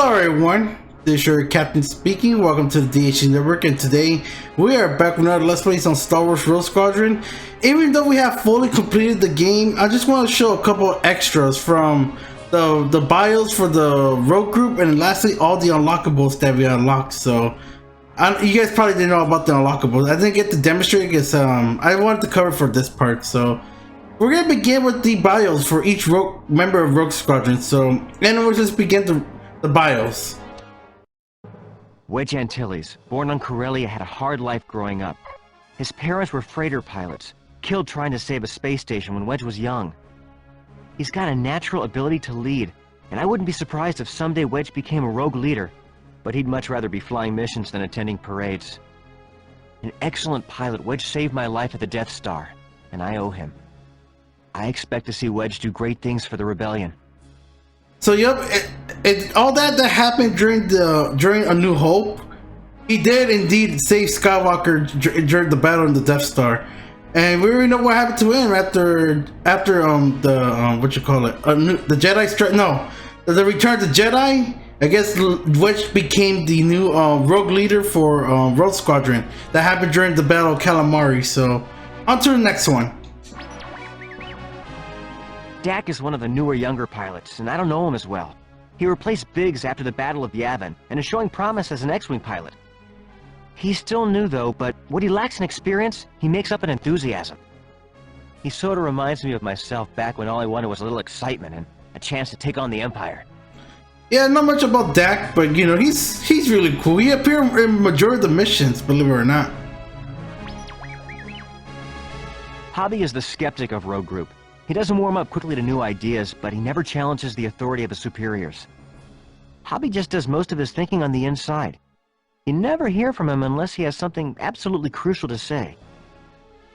Hello everyone, this is your captain speaking. Welcome to the DHC Network, and today we are back with another Let's Plays on Star Wars Rogue Squadron. Even though we have fully completed the game, I just want to show a couple of extras from the bios for the Rogue group, and lastly all the unlockables that we unlocked. So you guys probably didn't know about the unlockables. I didn't get to demonstrate because I wanted to cover for this part. So we're gonna begin with the bios for each member of Rogue Squadron. So and we'll just begin the bios. Wedge Antilles, born on Corellia, had a hard life growing up. His parents were freighter pilots, killed trying to save a space station when Wedge was young. He's got a natural ability to lead, and I wouldn't be surprised if someday Wedge became a rogue leader, but he'd much rather be flying missions than attending parades. An excellent pilot, Wedge saved my life at the Death Star, and I owe him. I expect to see Wedge do great things for the Rebellion. So yep, all that happened during A New Hope, he did indeed save Skywalker during the battle in the Death Star, and we already know what happened to him after what you call it, the Jedi strike. No, the Return of the Jedi. I guess Wedge became the new rogue leader for Rogue Squadron. That happened during the Battle of Calamari. So on to the next one. Dak is one of the newer, younger pilots, and I don't know him as well. He replaced Biggs after the Battle of Yavin, and is showing promise as an X-Wing pilot. He's still new, though, but what he lacks in experience, he makes up in enthusiasm. He sort of reminds me of myself back when all I wanted was a little excitement and a chance to take on the Empire. Yeah, not much about Dak, but you know, he's really cool. He appeared in majority of the missions, believe it or not. Hobby is the skeptic of Rogue Group. He doesn't warm up quickly to new ideas, but he never challenges the authority of his superiors. Hobby just does most of his thinking on the inside. You never hear from him unless he has something absolutely crucial to say.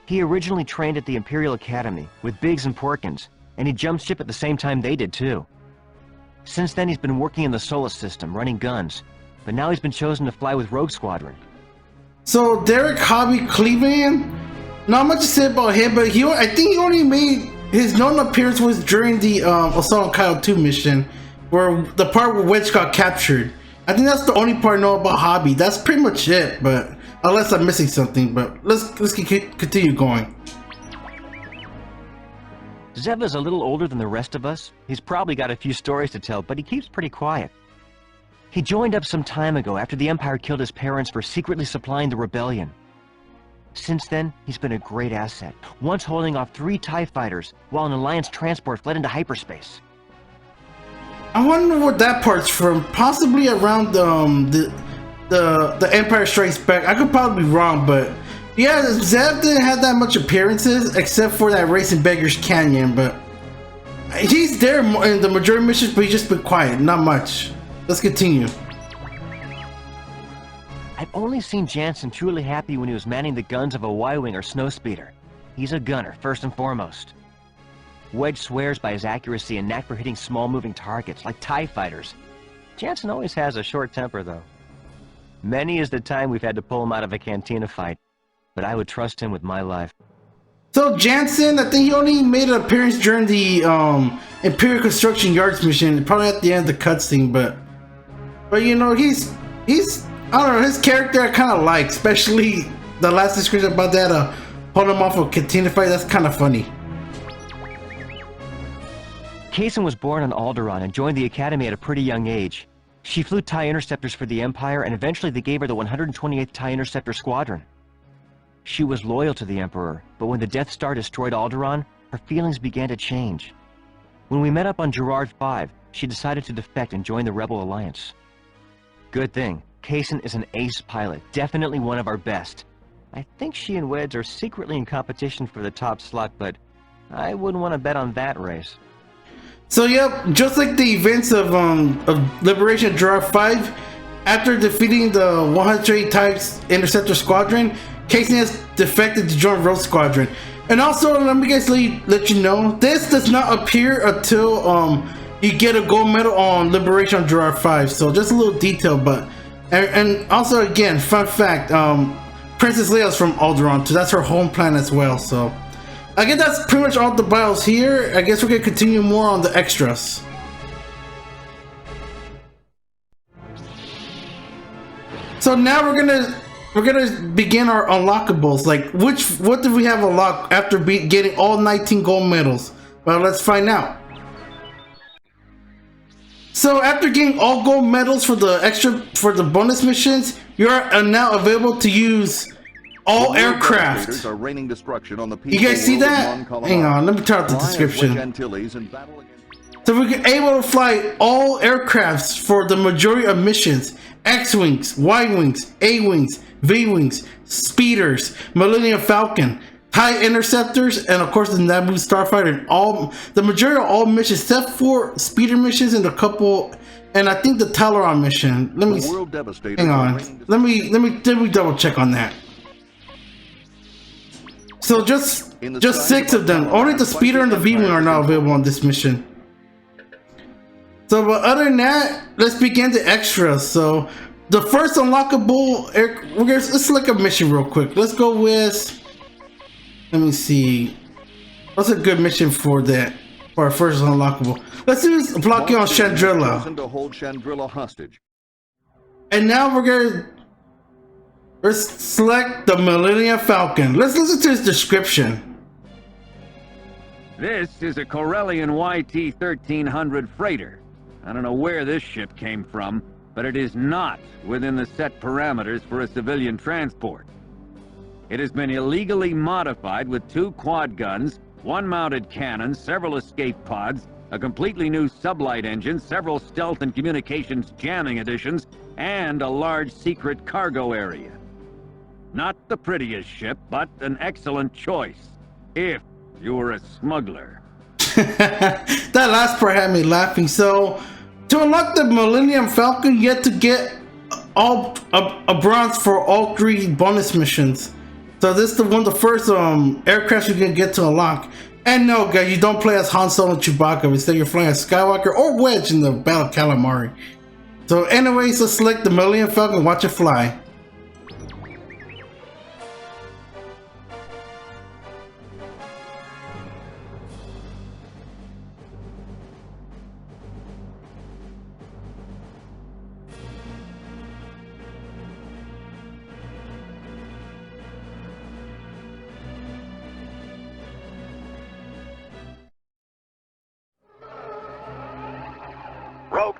He originally trained at the Imperial Academy with Biggs and Porkins, and he jumped ship at the same time they did too. Since then he's been working in the Solar System, running guns, but now he's been chosen to fly with Rogue Squadron. So Derek Hobby Cleveland, not much to say about him, but I think he only made his known appearance was during the Assault on Kyle 2 mission, where the part where Wedge got captured. I think that's the only part I know about Hobby. That's pretty much it, but unless I'm missing something. But let's continue going. Zeva's a little older than the rest of us. He's probably got a few stories to tell, but he keeps pretty quiet. He joined up some time ago after the Empire killed his parents for secretly supplying the Rebellion. Since then, he's been a great asset, once holding off 3 TIE fighters while an Alliance transport fled into hyperspace. I wonder what that part's from. Possibly around the Empire Strikes Back. I could probably be wrong, but yeah, Zev didn't have that much appearances except for that race in Beggar's Canyon. But he's there in the majority of missions, but he's just been quiet, not much. Let's continue. I've only seen Jansen truly happy when he was manning the guns of a Y-Wing or Snowspeeder. He's a gunner, first and foremost. Wedge swears by his accuracy and knack for hitting small moving targets, like TIE fighters. Jansen always has a short temper, though. Many is the time we've had to pull him out of a cantina fight, but I would trust him with my life. So Jansen, I think he only made an appearance during the Imperial Construction Yards mission, probably at the end of the cutscene, but you know, he's I don't know, his character I kind of like, especially the last description about that pull him off a cantina fight. That's kind of funny. Kaysen was born on Alderaan and joined the Academy at a pretty young age. She flew TIE Interceptors for the Empire, and eventually they gave her the 128th TIE Interceptor Squadron. She was loyal to the Emperor, but when the Death Star destroyed Alderaan, her feelings began to change. When we met up on Gerard 5, she decided to defect and join the Rebel Alliance. Good thing. Kaysen is an ace pilot, definitely one of our best. I think she and Wedge are secretly in competition for the top slot, but I wouldn't want to bet on that race. So yep, just like the events of Liberation Gerard 5, after defeating the 108 TIE Interceptor Squadron, Kaysen has defected to join Rogue Squadron. And also, let me guys let you know, this does not appear until you get a gold medal on Liberation Gerard 5. So just a little detail, but and also again, fun fact, Princess Leia's from Alderaan, so that's her home planet as well. So I guess that's pretty much all the bios here. I guess we're gonna continue more on the extras. So now we're gonna begin our unlockables. Like, what did we have unlocked after getting all 19 gold medals? Well, let's find out. So after getting all gold medals for the bonus missions, you are now available to use all aircraft. Are raining destruction on the You guys see that? Hang on, let me turn off the description. So we're able to fly all aircrafts for the majority of missions. X-Wings, Y-Wings, A-Wings, V-Wings, Speeders, Millennium Falcon, TIE Interceptors, and of course the Naboo Starfighter. And the majority of all missions, except for Speeder missions and a couple, and I think the Teleron mission. Let me hang on. Let me double check on that. So just 6 of them. Only the Speeder and the V-Wing are now available on this mission. So, but other than that, let's begin the extras. So, the first unlockable, let's select a mission real quick. Let's go with, let me see, what's a good mission for that, for our first unlockable? Let's use blocking on Chandrilla. To hold Chandrilla hostage. And now let's select the Millennium Falcon. Let's listen to his description. This is a Corellian YT-1300 freighter. I don't know where this ship came from, but it is not within the set parameters for a civilian transport. It has been illegally modified with 2 quad guns, 1 mounted cannon, several escape pods, a completely new sublight engine, several stealth and communications jamming additions, and a large secret cargo area. Not the prettiest ship, but an excellent choice, if you were a smuggler. That last part had me laughing. So, to unlock the Millennium Falcon, you have to get a bronze for all 3 bonus missions. So this is the first aircraft you can get to unlock. And no, guys, you don't play as Han Solo and Chewbacca. Instead, you're flying as Skywalker or Wedge in the Battle of Calamari. So, anyways, let's select the Millennium Falcon. Watch it fly.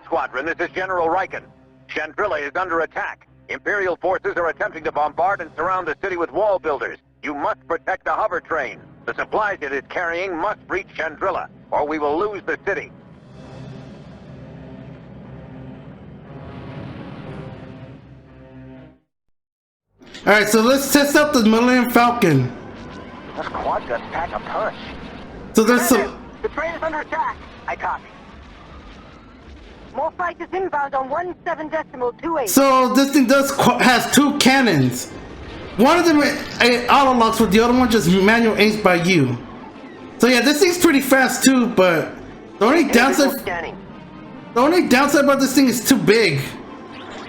Squadron, this is General Riken. Chandrilla is under attack. Imperial forces are attempting to bombard and surround the city with wall builders. You must protect the hover train. The supplies it is carrying must reach Chandrilla, or we will lose the city. Alright, so let's test out the Millennium Falcon. Those quad guns pack a punch. So there's some... The train is under attack. I copy. More fighters inbound on 17.28. So this thing has 2 cannons. One of them auto locks, but the other one just manual aims by you. So yeah, this thing's pretty fast too, but the only downside about this thing is too big.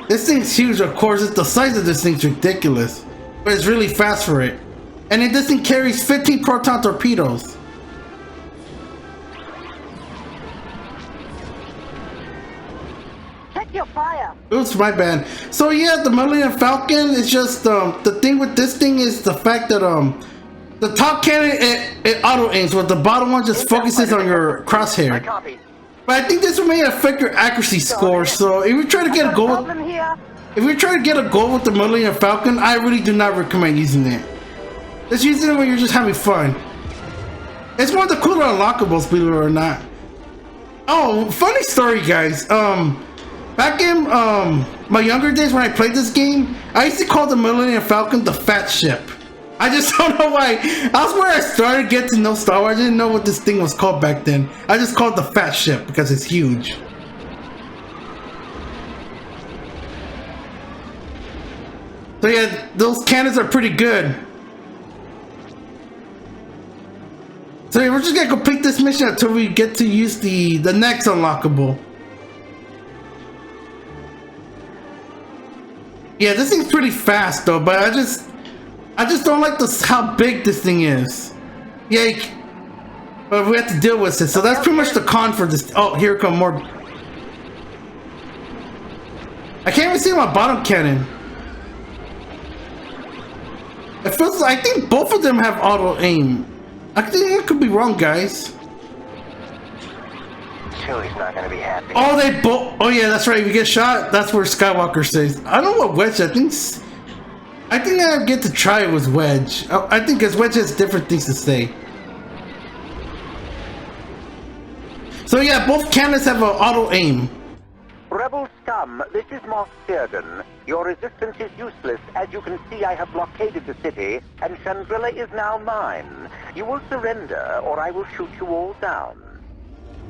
This thing's huge, of course. The size of this thing's ridiculous, but it's really fast for it. And this thing carries 15 proton torpedoes. Your fire. Oops, my bad. So yeah, the Millennium Falcon is just the thing with this thing is the fact that the top cannon it auto aims, but the bottom one just focuses on your crosshair. But I think this may affect your accuracy score. So if you try to get a goal, with the Millennium Falcon, I really do not recommend using it. Just using it when you're just having fun. It's one of the cooler unlockables, believe it or not. Oh, funny story, guys. Back in my younger days when I played this game, I used to call the Millennium Falcon the fat ship. I just don't know why. That's where I started getting to know Star Wars. I didn't know what this thing was called back then. I just called it the fat ship because it's huge. So yeah, those cannons are pretty good. So yeah, we're just gonna complete this mission until we get to use the next unlockable. Yeah, this thing's pretty fast though, but I just don't like how big this thing is. Yeah, but we have to deal with it. So that's pretty much the con for this. Oh, here come more. I can't even see my bottom cannon. It feels like, I think both of them have auto aim. I think I could be wrong, guys. Chewie's not gonna be happy. Oh, they both. Oh yeah, that's right. If you get shot, that's where Skywalker stays. I don't know what Wedge. I think I get to try it with Wedge. I think because Wedge has different things to say. So yeah, both cannons have an auto aim. Rebel scum, this is Moff Sheridan. Your resistance is useless. As you can see, I have blockaded the city, and Chandrilla is now mine. You will surrender, or I will shoot you all down.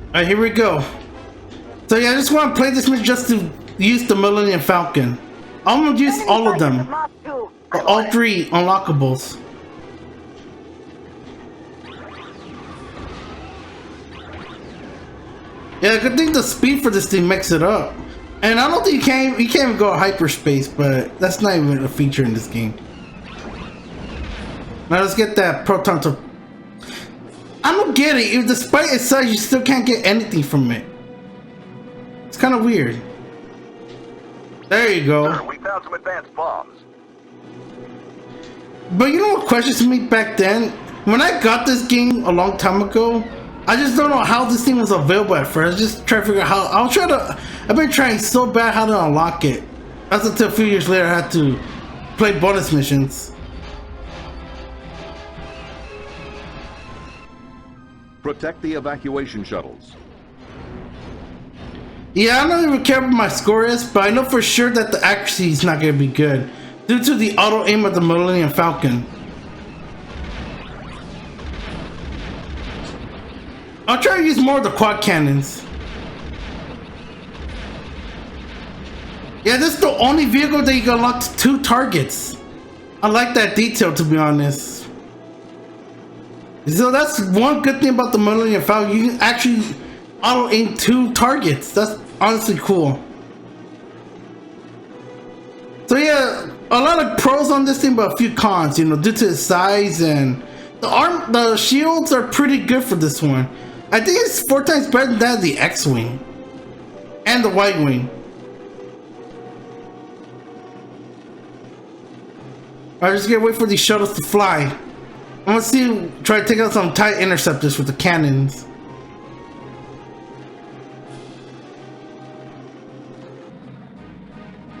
Alright, here we go. So yeah, I just want to play this mission just to use the Millennium Falcon. I'm gonna use all of them. All 3 unlockables. Yeah, I could think the speed for this thing makes it up. And I don't think you can't even go hyperspace, but that's not even a feature in this game. Now let's get that proton to... I don't get it. If despite its size, you still can't get anything from it. It's kind of weird. There you go. Sir, we found some advanced bombs. But you know what questions me back then? When I got this game a long time ago, I just don't know how this thing was available at first. I just try to figure out how. I've been trying so bad how to unlock it. That's until a few years later I had to play bonus missions. Protect the evacuation shuttles. Yeah, I don't even care what my score is, but I know for sure that the accuracy is not going to be good due to the auto aim of the Millennium Falcon. I'll try to use more of the quad cannons. Yeah, this is the only vehicle that you can unlock 2 targets. I like that detail, to be honest. So that's one good thing about the Millennium Falcon. You can actually auto aim 2 targets. That's honestly cool. So yeah, a lot of pros on this thing, but a few cons, you know, due to its size and the shields are pretty good for this one. I think it's 4 times better than that of the X-Wing and the White Wing. Alright, just gotta wait for these shuttles to fly. I'm gonna try to take out some TIE interceptors with the cannons.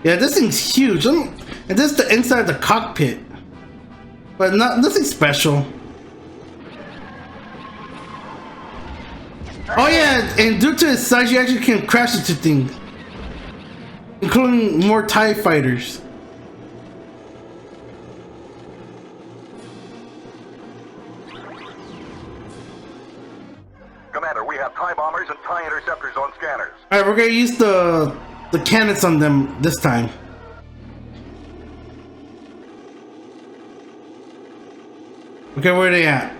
Yeah, this thing's huge. And this is the inside of the cockpit. But nothing special. Oh yeah, and due to its size, you actually can crash into things. Including more TIE fighters. Commander, we have TIE bombers and TIE interceptors on scanners. Alright, we're gonna use the cannons on them this time. Okay, where are they at?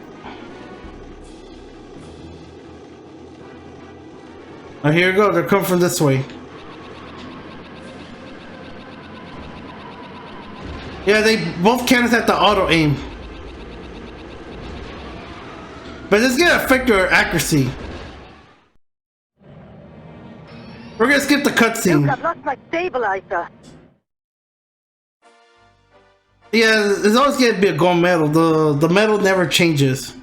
Oh, here we go. They're coming from this way. Yeah, both cannons have the auto aim. But this is gonna affect your accuracy. We're gonna skip the cutscene. Luke, I've lost my stabilizer. Yeah, there's always gonna be a gold medal. The medal never changes.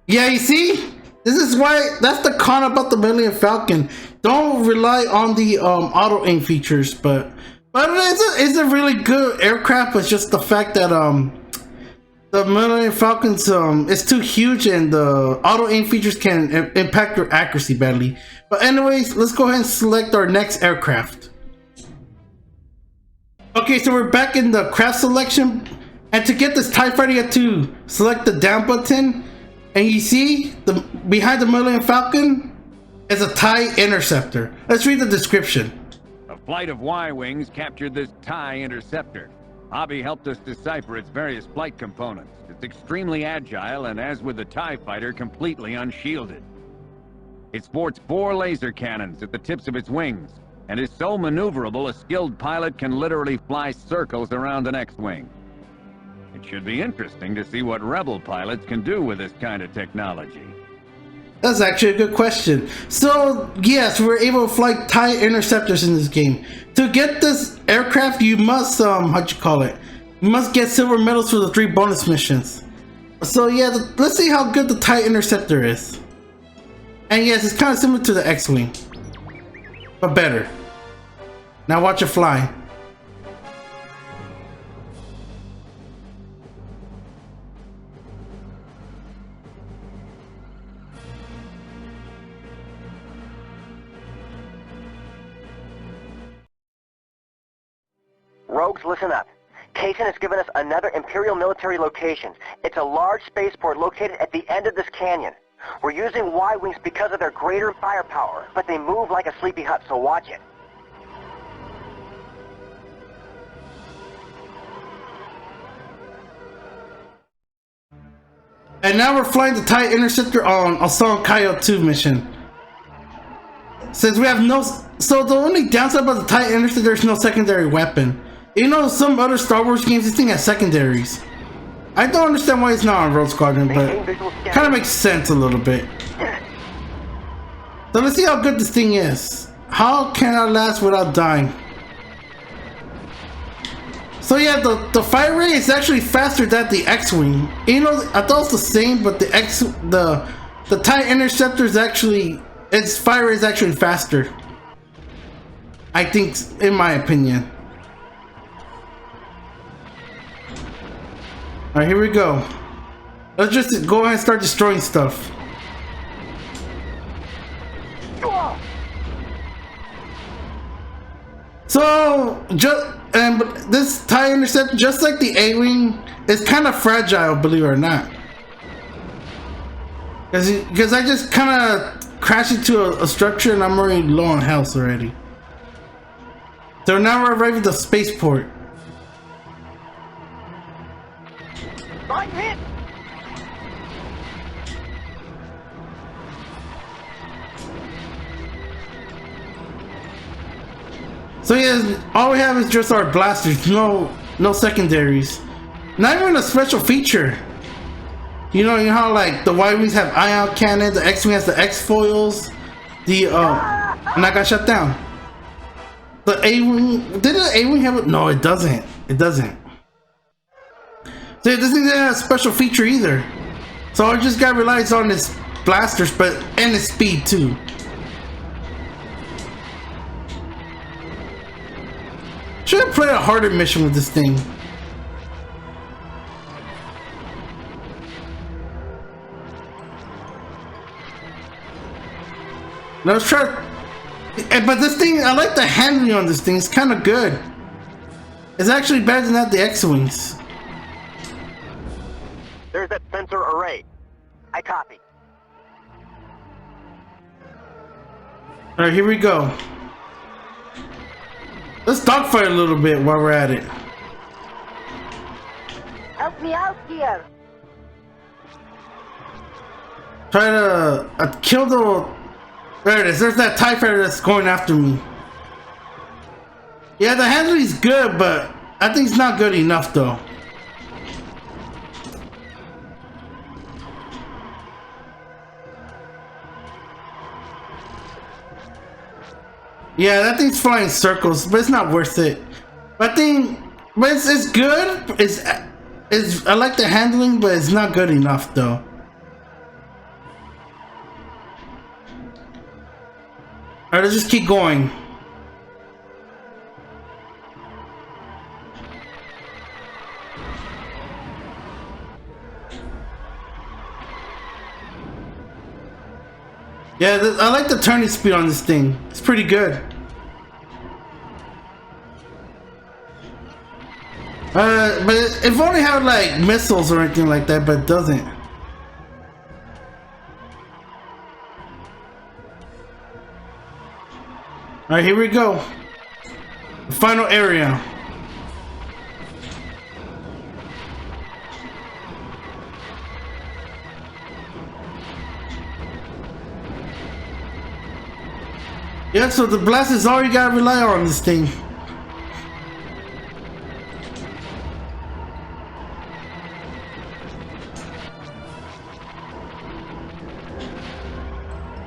Yeah, you see? This is why, that's the con about the Millennium Falcon. Don't rely on the auto aim features, but it's a really good aircraft. It's just the fact that the Millennium Falcon's it's too huge and the auto aim features can impact your accuracy badly. But anyways, let's go ahead and select our next aircraft. Okay, so we're back in the craft selection, and to get this TIE Fighter you have to select the down button, and you see behind the Millennium Falcon is a TIE Interceptor. Let's read the description. A flight of Y-Wings captured this TIE Interceptor. Hobby helped us decipher its various flight components. It's extremely agile and, as with the TIE Fighter, completely unshielded. It sports 4 laser cannons at the tips of its wings, and is so maneuverable a skilled pilot can literally fly circles around an X-Wing. It should be interesting to see what Rebel pilots can do with this kind of technology. That's actually a good question. So, yes, we're able to fly TIE Interceptors in this game. To get this aircraft, you must, You must get silver medals for the 3 bonus missions. So yeah, let's see how good the TIE Interceptor is. And yes, it's kind of similar to the X-Wing, but better. Now watch it fly. Rogues, listen up. Kaysen has given us another Imperial military location. It's a large spaceport located at the end of this canyon. We're using Y-Wings because of their greater firepower, but they move like a sleepy hut, so watch it. And now we're flying the TIE Interceptor on a Song Kaio 2 mission. Since we have no... So the only downside about the TIE Interceptor, there's no secondary weapon. You know, some other Star Wars games, this thing has secondaries. I don't understand why it's not on Rogue Squadron, but kind of makes sense a little bit. So let's see how good this thing is. How can I last without dying? So yeah, the fire rate is actually faster than the X-Wing. You know, I thought it's the same, but the TIE Interceptor is actually, its fire rate is actually faster. I think, in my opinion. Alright, here we go. Let's just go ahead and start destroying stuff. So, but this TIE Interceptor, just like the A-Wing, is kind of fragile, believe it or not. Because I just kind of crashed into a structure and I'm already low on health already. So now we're arriving at the spaceport. I'm hit! So yeah, all we have is just our blasters, no secondaries. Not even a special feature. You know how like the Y-Wings have ion cannon, the X-Wing has the X-foils, and I got shut down. The A-Wing, did the A-Wing have it? No, it doesn't. It doesn't. So it doesn't have a special feature either. So I just got relies on its blasters, and its speed too. Should have played a harder mission with this thing. Now let's try. But this thing, I like the handling on this thing. It's kind of good. It's actually better than that the X-Wings. There's that sensor array. I copy. Alright, here we go. Let's dogfight a little bit while we're at it. Help me out here! Try to kill the... There it is. There's that TIE Fighter that's going after me. Yeah, the handling is good, but I think it's not good enough though. Yeah, that thing's flying circles, but it's not worth it. But it's good. I like the handling, but it's not good enough though. Alright, let's just keep going. Yeah, I like the turning speed on this thing. It's pretty good. But if only had like missiles or anything like that, but it doesn't. Alright, here we go. The final area. Yeah, so the blast is all you gotta rely on this thing.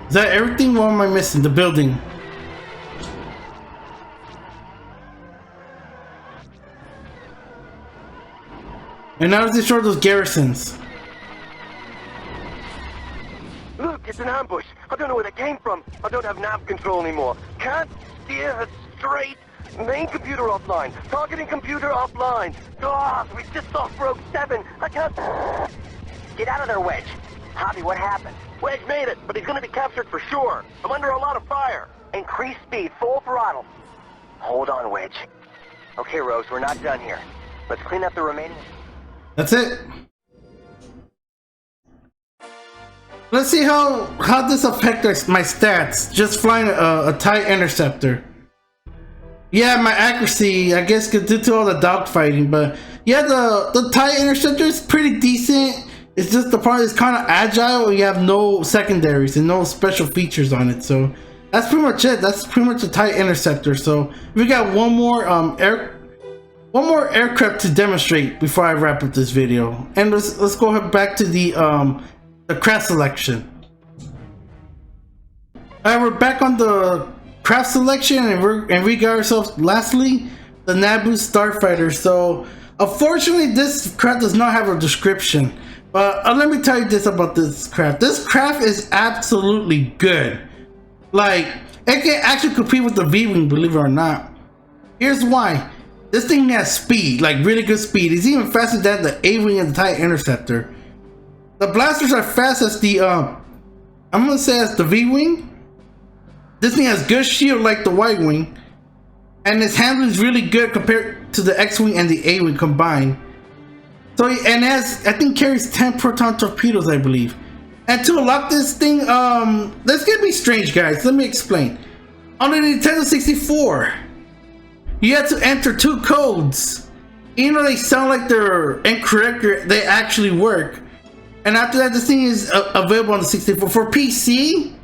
Is that everything? What am I missing? The building. And now let's destroy those garrisons. Look, it's an ambush. I don't know where they came from. I don't have nav control anymore. Can't steer straight. Main computer offline. Targeting computer offline. Ah, we just lost Rogue 7. I can't... Get out of there, Wedge. Javi, what happened? Wedge made it, but he's gonna be captured for sure. I'm under a lot of fire. Increase speed, full throttle. Hold on, Wedge. Okay, Rose, we're not done here. Let's clean up the remaining... That's it. Let's see how this affects my stats. Just flying a TIE Interceptor. Yeah, my accuracy, I guess, due to all the dogfighting, but yeah, the TIE Interceptor is pretty decent. It's just the part is kind of agile. You have no secondaries and no special features on it, so that's pretty much it. That's pretty much a TIE Interceptor. So we got one more aircraft to demonstrate before I wrap up this video, and let's go back to the craft selection. Alright, we're back on the craft selection, and we got ourselves lastly the Naboo Starfighter. So unfortunately, this craft does not have a description, but let me tell you this about this craft. This craft is absolutely good. Like, it can actually compete with the V-Wing, believe it or not. Here's why. This thing has speed, like really good speed. It's even faster than the A-Wing and the TIE Interceptor. The blasters are fast as the I'm gonna say as the V-Wing. This thing has good shield like the Y-Wing, and its handling is really good compared to the X-Wing and the A-Wing combined. So, and I think carries 10 proton torpedoes, I believe. And to unlock this thing, this can be strange, guys. Let me explain. On the Nintendo 64, you had to enter 2 codes. Even though they sound like they're incorrect, they actually work. And after that, this thing is available on the 64. For PC,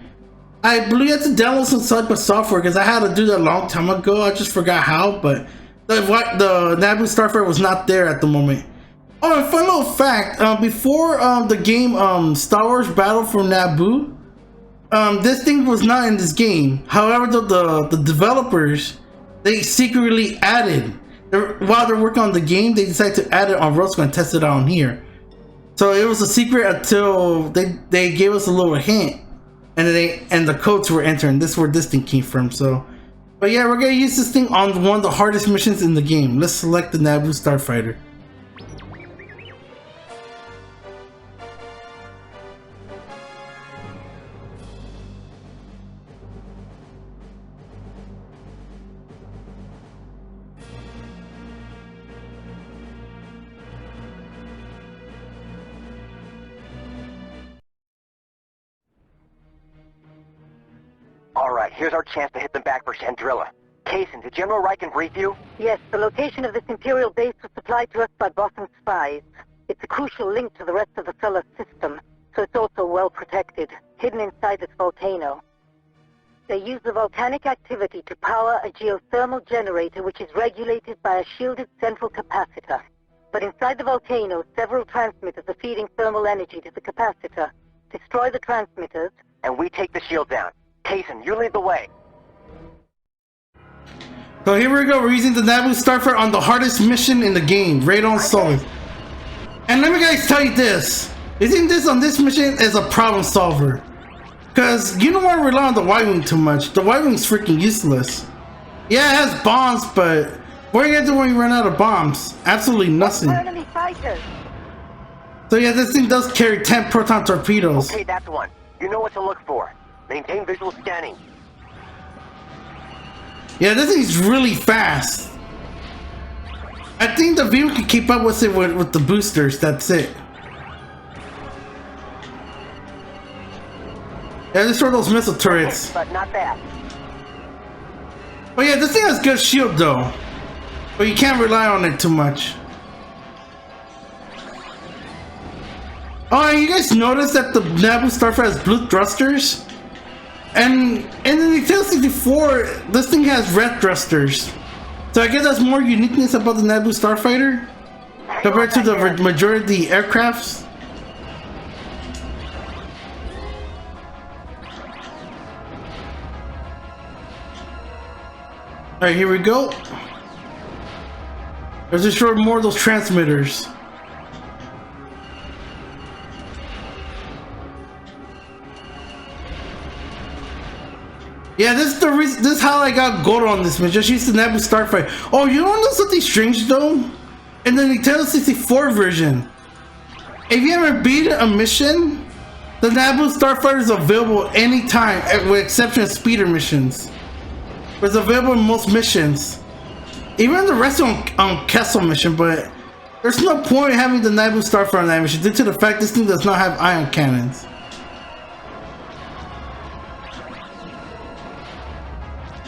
I believe you have to download some cyber software, because I had to do that a long time ago. I just forgot how, but the Naboo Starfighter was not there at the moment. Oh, and fun little fact, before the game Star Wars Battle for Naboo, this thing was not in this game. However, the developers, they secretly added, while they're working on the game, they decided to add it on Roscoe and test it out on here. So it was a secret until they gave us a little hint, and the codes were entering. This is where this thing came from. So, but yeah, we're gonna use this thing on one of the hardest missions in the game. Let's select the Naboo Starfighter. Alright, here's our chance to hit them back for Chandrilla. Kaysen, did General Riken brief you? Yes, the location of this Imperial base was supplied to us by Boston spies. It's a crucial link to the rest of the solar system, so it's also well protected, hidden inside this volcano. They use the volcanic activity to power a geothermal generator which is regulated by a shielded central capacitor. But inside the volcano, several transmitters are feeding thermal energy to the capacitor. Destroy the transmitters, and we take the shield down. Kaysen, you lead the way. So here we go, we're using the Naboo Starfighter on the hardest mission in the game, Radon Solid. And let me guys tell you this, using this on this mission is a problem solver. Because you don't want to rely on the Y-Wing too much. The Y-Wing's freaking useless. Yeah, it has bombs, but what are you gonna do when you run out of bombs? Absolutely nothing. enemy fighters. So yeah, this thing does carry 10 proton torpedoes. Okay, that's one. You know what to look for. Maintain visual scanning. Yeah, this thing's really fast. I think the view can keep up with it with the boosters, that's it. Yeah, destroy those missile turrets. But not bad. But yeah, this thing has good shield though. But you can't rely on it too much. Oh, and you guys notice that the Naboo Starfighter has blue thrusters? And in the Nintendo 64, this thing has red thrusters. So I guess that's more uniqueness about the Naboo Starfighter compared to the majority of the aircrafts. Alright, here we go. Let's destroy more of those transmitters. Yeah, this is the reason. This is how I got gold on this mission. Just use the Naboo Starfighter. Oh, you don't know something strange though? In the Nintendo 64 version, if you ever beat a mission, the Naboo Starfighter is available anytime, with exception of speeder missions. It's available in most missions, even the rest on Kessel mission. But there's no point in having the Naboo Starfighter on that mission due to the fact this thing does not have ion cannons.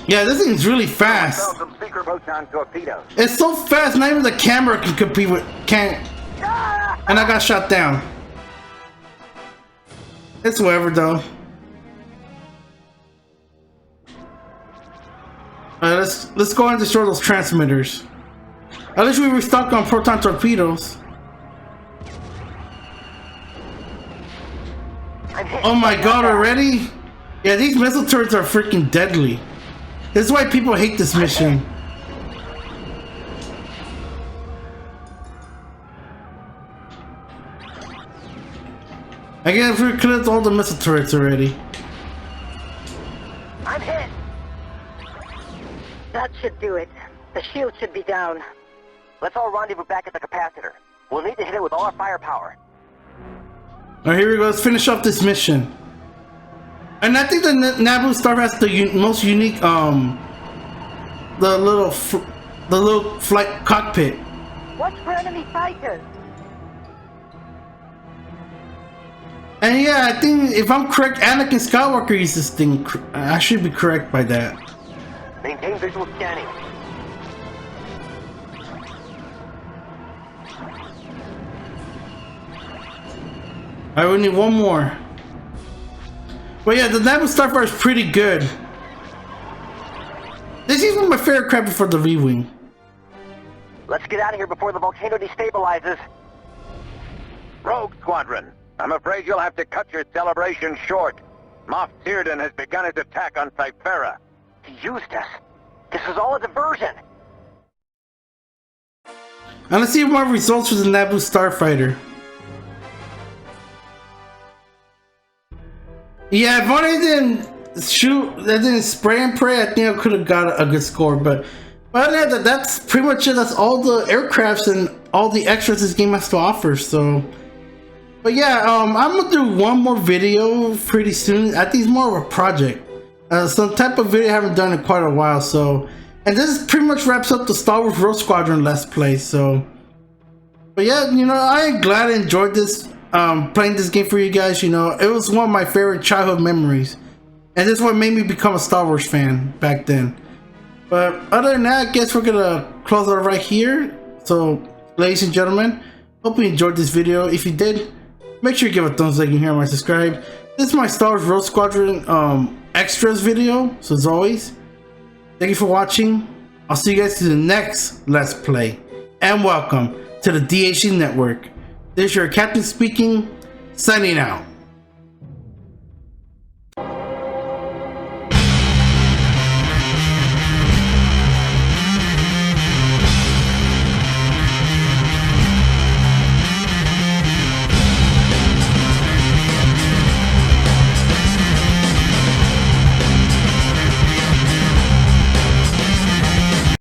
Yeah, this thing's really fast. Some secret proton torpedoes. It's so fast, not even the camera can compete with. And I got shot down. It's whatever though. Let's go and destroy those transmitters. At least we were stuck on proton torpedoes. Oh my god, already? Yeah, these missile turrets are freaking deadly. This is why people hate this mission. I guess we cleared all the missile turrets already. I'm hit. That should do it. The shield should be down. Let's all rendezvous back at the capacitor. We'll need to hit it with all our firepower. Alright, here we go. Let's finish off this mission. And I think the Naboo Starfighter has the most unique, the little flight cockpit. Watch for enemy fighters. And yeah, I think if I'm correct, Anakin Skywalker used this thing. I should be correct by that. Maintain visual scanning. Alright, we need one more. But yeah, the Naboo Starfighter is pretty good. This is one of my favorite crap before the V-Wing. Let's get out of here before the volcano destabilizes. Rogue Squadron, I'm afraid you'll have to cut your celebration short. Moff Tierden has begun his attack on Cyphera. He used us. This is all a diversion. And let's see more results for the Naboo Starfighter. Yeah, if only I didn't spray and pray, I think I could have got a good score. But other than that, that's pretty much it. That's all the aircrafts and all the extras this game has to offer. So, but yeah, I'm gonna do one more video pretty soon. I think it's more of a project, some type of video I haven't done in quite a while. So, and this pretty much wraps up the Star Wars Rogue Squadron Let's Play. So, but yeah, you know, I'm glad I enjoyed this. Playing this game for you guys. You know, it was one of my favorite childhood memories, and this is what made me become a Star Wars fan back then. But other than that, I guess we're gonna close it right here. So, ladies and gentlemen, hope you enjoyed this video. If you did, make sure you give a thumbs up and here and subscribe. This is my Star Wars Rogue Squadron extras video. So as always, thank you for watching. I'll see you guys to the next Let's Play, and welcome to the DHC Network. This is your captain speaking, signing out.